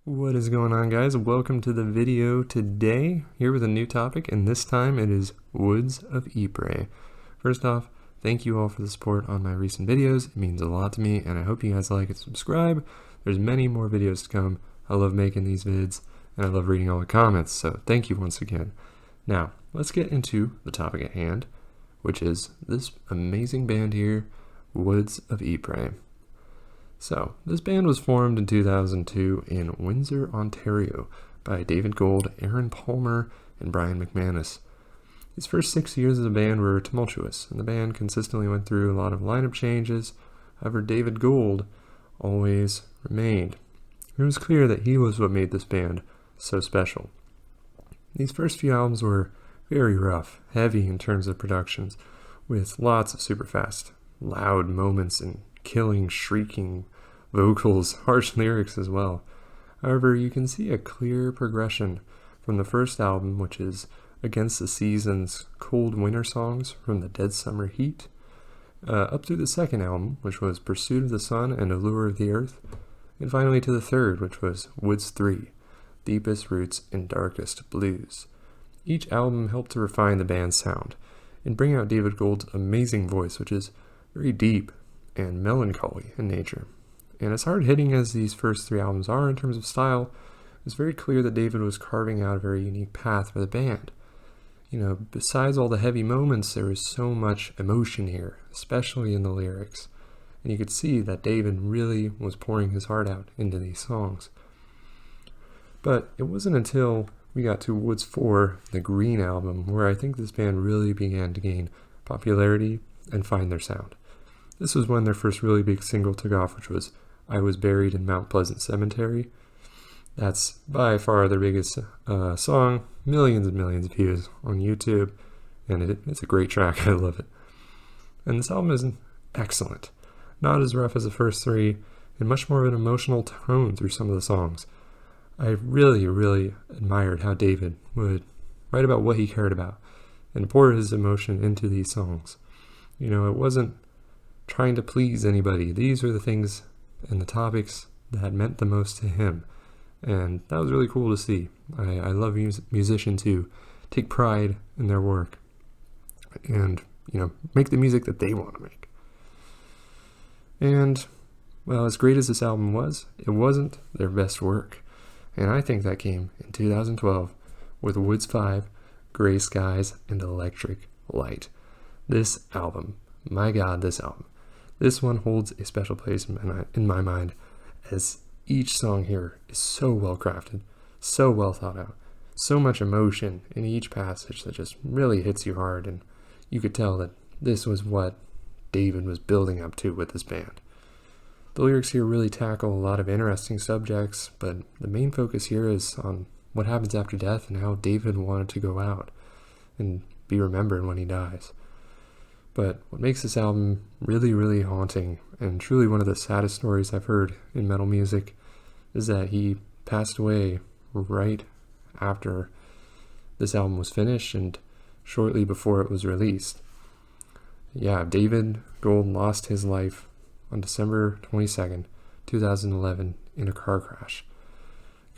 What is going on, guys? Welcome to the video today, here with a new topic, and this time it is Woods of Ypres. First off, thank you all for the support on my recent videos. It means a lot to me, and I hope you guys like and subscribe. There's many more videos to come. I love making these vids, and I love reading all the comments, so thank you once again. Now, let's get into the topic at hand, which is this amazing band here, Woods of Ypres. So, this band was formed in 2002 in Windsor, Ontario by David Gold, Aaron Palmer, and Brian McManus. These first 6 years of the band were tumultuous, and the band consistently went through a lot of lineup changes. However, David Gold always remained. It was clear that he was what made this band so special. These first few albums were very rough, heavy in terms of productions, with lots of super fast, loud moments and killing, shrieking vocals, harsh lyrics as well. However, you can see a clear progression from the first album, which is Against the Season's cold winter songs from the Dead Summer Heat, up through the second album, which was Pursuit of the Sun and Allure of the Earth, and finally to the third, which was Woods 3, Deepest Roots and Darkest Blues. Each album helped to refine the band's sound and bring out David Gold's amazing voice, which is very deep and melancholy in nature. And as hard-hitting as these first three albums are in terms of style, it's very clear that David was carving out a very unique path for the band. You know, besides all the heavy moments, there was so much emotion here, especially in the lyrics. And you could see that David really was pouring his heart out into these songs. But it wasn't until we got to Woods 4, the Green album, where I think this band really began to gain popularity and find their sound. This was when their first really big single took off, which was I Was Buried in Mount Pleasant Cemetery. That's by far their biggest song, millions and millions of views on YouTube, and it's a great track. I love it. And this album is excellent. Not as rough as the first three, and much more of an emotional tone through some of the songs. I really admired how David would write about what he cared about and pour his emotion into these songs. You know, it wasn't trying to please anybody. These were the things and the topics that meant the most to him. And that was really cool to see. I love musicians who take pride in their work and, you know, make the music that they want to make. And, well, as great as this album was, it wasn't their best work. And I think that came in 2012 with Woods 5, Gray Skies, and Electric Light. This album, my God, this album. This one holds a special place in my mind, as each song here is so well crafted, so well thought out, so much emotion in each passage that just really hits you hard, and you could tell that this was what David was building up to with this band. The lyrics here really tackle a lot of interesting subjects, but the main focus here is on what happens after death and how David wanted to go out and be remembered when he dies. But what makes this album really haunting and truly one of the saddest stories I've heard in metal music is that he passed away right after this album was finished and shortly before it was released. Yeah, David Gold lost his life on December 22nd, 2011 in a car crash.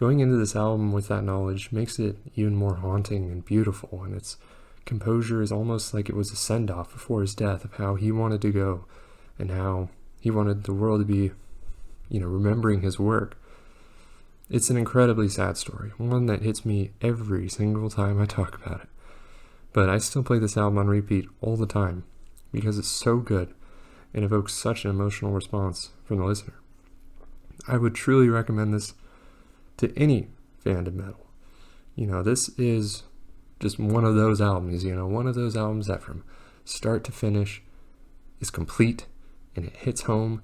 Going into this album with that knowledge makes it even more haunting and beautiful, and its composure is almost like it was a send-off before his death of how he wanted to go and how he wanted the world to be, you know, remembering his work. It's an incredibly sad story, one that hits me every single time I talk about it. But I still play this album on repeat all the time because it's so good and evokes such an emotional response from the listener. I would truly recommend this to any fan of metal. You know, this is just one of those albums, one of those albums that from start to finish is complete, and it hits home,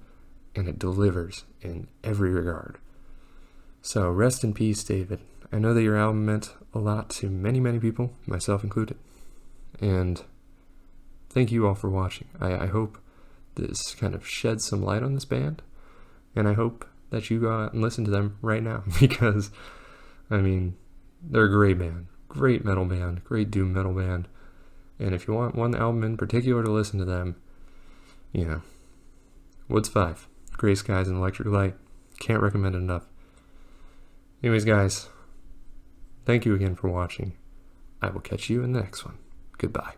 and it delivers in every regard. So rest in peace, David. I know that your album meant a lot to many people, myself included. And thank you all for watching. I hope this kind of sheds some light on this band, and I hope that you go out and listen to them right now, because, I mean, they're a great band. Great metal band, great doom metal band. And if you want one album in particular to listen to them, you know, Woods 5, Gray Skies and Electric Light. Can't recommend it enough. Anyways, guys, thank you again for watching. I will catch you in the next one. Goodbye.